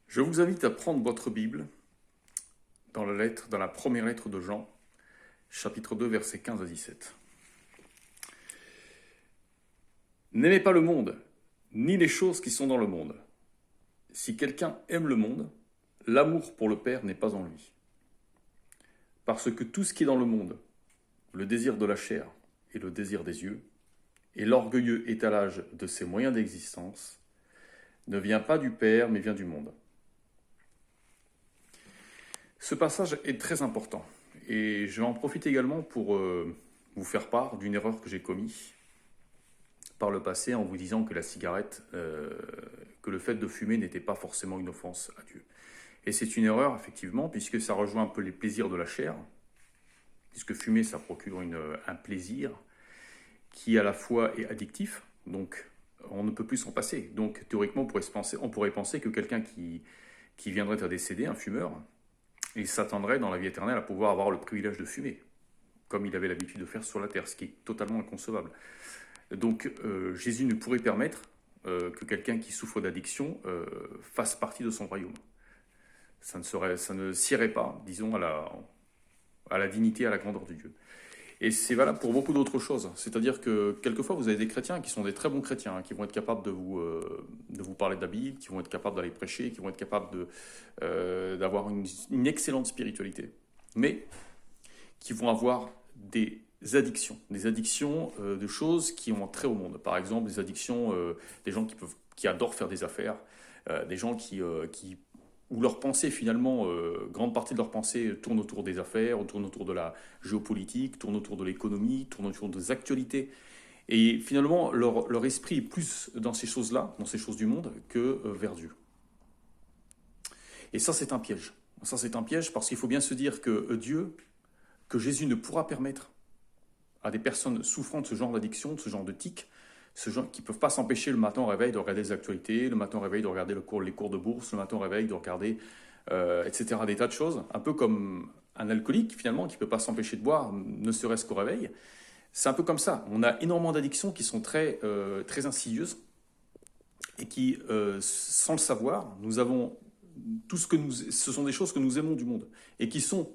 Je vous invite à prendre votre Bible dans la première lettre de Jean, chapitre 2, versets 15 à 17. N'aimez pas le monde, ni les choses qui sont dans le monde. Si quelqu'un aime le monde, l'amour pour le Père n'est pas en lui. Parce que tout ce qui est dans le monde, le désir de la chair et le désir des yeux, et l'orgueilleux étalage de ses moyens d'existence, ne vient pas du Père, mais vient du monde. Ce passage est très important et je vais en profiter également pour vous faire part d'une erreur que j'ai commise par le passé en vous disant que la cigarette, que le fait de fumer n'était pas forcément une offense à Dieu. Et c'est une erreur effectivement puisque ça rejoint un peu les plaisirs de la chair, puisque fumer ça procure un plaisir qui à la fois est addictif, donc on ne peut plus s'en passer. Donc théoriquement on pourrait penser que quelqu'un qui viendrait à décéder, un fumeur, il s'attendrait dans la vie éternelle à pouvoir avoir le privilège de fumer, comme il avait l'habitude de faire sur la terre, ce qui est totalement inconcevable. Donc Jésus ne pourrait permettre que quelqu'un qui souffre d'addiction fasse partie de son royaume. Ça ne sierait pas, disons, à la dignité, à la grandeur de Dieu. Et c'est valable pour beaucoup d'autres choses. C'est-à-dire que quelquefois, vous avez des chrétiens qui sont des très bons chrétiens, qui vont être capables de vous parler de la Bible, qui vont être capables d'aller prêcher, qui vont être capables d'avoir une excellente spiritualité, mais qui vont avoir des addictions de choses qui ont trait au monde. Par exemple, des addictions des gens qui adorent faire des affaires, des gens où leur pensée, finalement, grande partie de leur pensée tourne autour des affaires, tourne autour de la géopolitique, tourne autour de l'économie, tourne autour des actualités. Et finalement, leur esprit est plus dans ces choses-là, dans ces choses du monde, que vers Dieu. Et ça, c'est un piège. Ça, c'est un piège parce qu'il faut bien se dire que que Jésus ne pourra permettre à des personnes souffrant de ce genre d'addiction, de ce genre de tic, qui ne peuvent pas s'empêcher le matin au réveil de regarder les actualités, le matin au réveil de regarder les cours de bourse, le matin au réveil de regarder, etc., des tas de choses, un peu comme un alcoolique finalement qui ne peut pas s'empêcher de boire, ne serait-ce qu'au réveil. C'est un peu comme ça. On a énormément d'addictions qui sont très insidieuses et qui, sans le savoir, nous avons ce sont des choses que nous aimons du monde et qui sont,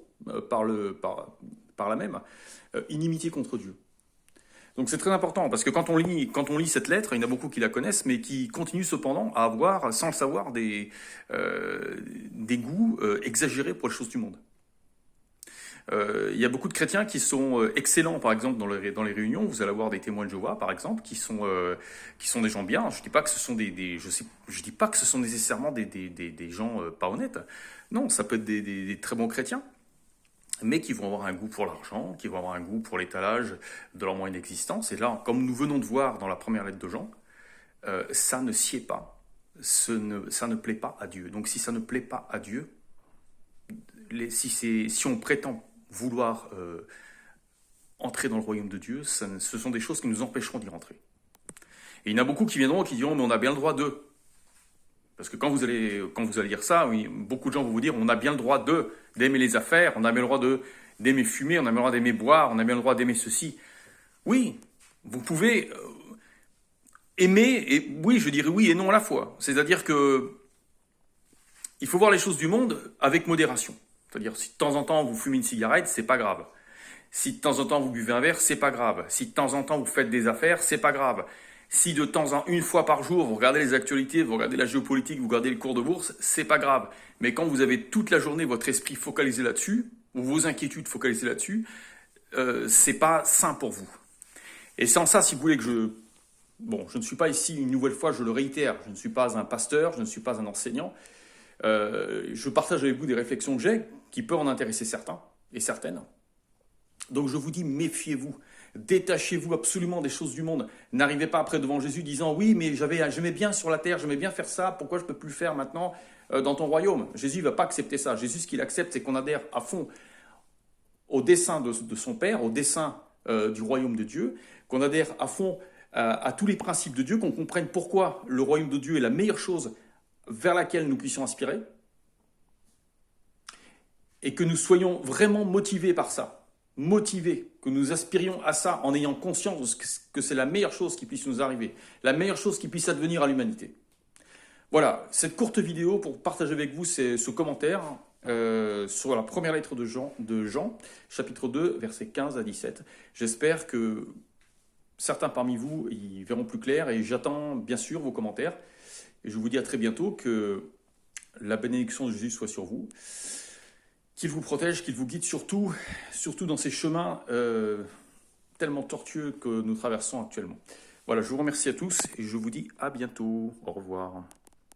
par là même, inimitié contre Dieu. Donc c'est très important, parce que quand on lit cette lettre, il y en a beaucoup qui la connaissent, mais qui continuent cependant à avoir, sans le savoir, des goûts exagérés pour les choses du monde. Il y a beaucoup de chrétiens qui sont excellents, par exemple, dans les réunions. Vous allez avoir des témoins de Jéhovah, par exemple, qui sont des gens bien. Je dis pas que ce sont je dis pas que ce sont nécessairement des gens pas honnêtes. Non, ça peut être des très bons chrétiens, mais qui vont avoir un goût pour l'argent, qui vont avoir un goût pour l'étalage de leurs moyens d'existence. Et là, comme nous venons de voir dans la première lettre de Jean, ça ne sied pas, ça ne plaît pas à Dieu. Donc si ça ne plaît pas à Dieu, si on prétend vouloir entrer dans le royaume de Dieu, ce sont des choses qui nous empêcheront d'y rentrer. Et il y en a beaucoup qui viendront et qui diront, mais on a bien le droit de. Parce que quand vous allez lire ça, oui, beaucoup de gens vont vous dire on a bien le droit d'aimer les affaires, on a bien le droit d'aimer fumer, on a bien le droit d'aimer boire, on a bien le droit d'aimer ceci. Oui, vous pouvez aimer, et oui, je dirais oui et non à la fois. C'est-à-dire que il faut voir les choses du monde avec modération. C'est-à-dire si de temps en temps vous fumez une cigarette, c'est pas grave. Si de temps en temps vous buvez un verre, c'est pas grave. Si de temps en temps vous faites des affaires, c'est pas grave. Si de temps en temps, une fois par jour, vous regardez les actualités, vous regardez la géopolitique, vous regardez le cours de bourse, c'est pas grave. Mais quand vous avez toute la journée votre esprit focalisé là-dessus, ou vos inquiétudes focalisées là-dessus, c'est pas sain pour vous. Et sans ça, si vous voulez que je ne suis pas ici, une nouvelle fois, je le réitère, je ne suis pas un pasteur, je ne suis pas un enseignant. Je partage avec vous des réflexions que j'ai, qui peuvent en intéresser certains et certaines. Donc je vous dis, méfiez-vous. Détachez-vous absolument des choses du monde. N'arrivez pas après devant Jésus disant « Oui, mais j'aimais bien sur la terre, j'aimais bien faire ça, pourquoi je ne peux plus le faire maintenant dans ton royaume ?» Jésus ne va pas accepter ça. Jésus, ce qu'il accepte, c'est qu'on adhère à fond au dessein de son Père, au dessein du royaume de Dieu, qu'on adhère à fond à tous les principes de Dieu, qu'on comprenne pourquoi le royaume de Dieu est la meilleure chose vers laquelle nous puissions aspirer, et que nous soyons vraiment motivés par ça. Motivés, que nous aspirions à ça en ayant conscience que c'est la meilleure chose qui puisse nous arriver, la meilleure chose qui puisse advenir à l'humanité. Voilà, cette courte vidéo pour partager avec vous ce commentaire sur la première lettre de Jean, chapitre 2, versets 15 à 17. J'espère que certains parmi vous y verront plus clair et j'attends bien sûr vos commentaires. Et je vous dis à très bientôt, que la bénédiction de Jésus soit sur vous, qu'il vous protège, qu'il vous guide surtout dans ces chemins tellement tortueux que nous traversons actuellement. Voilà, je vous remercie à tous et je vous dis à bientôt. Au revoir.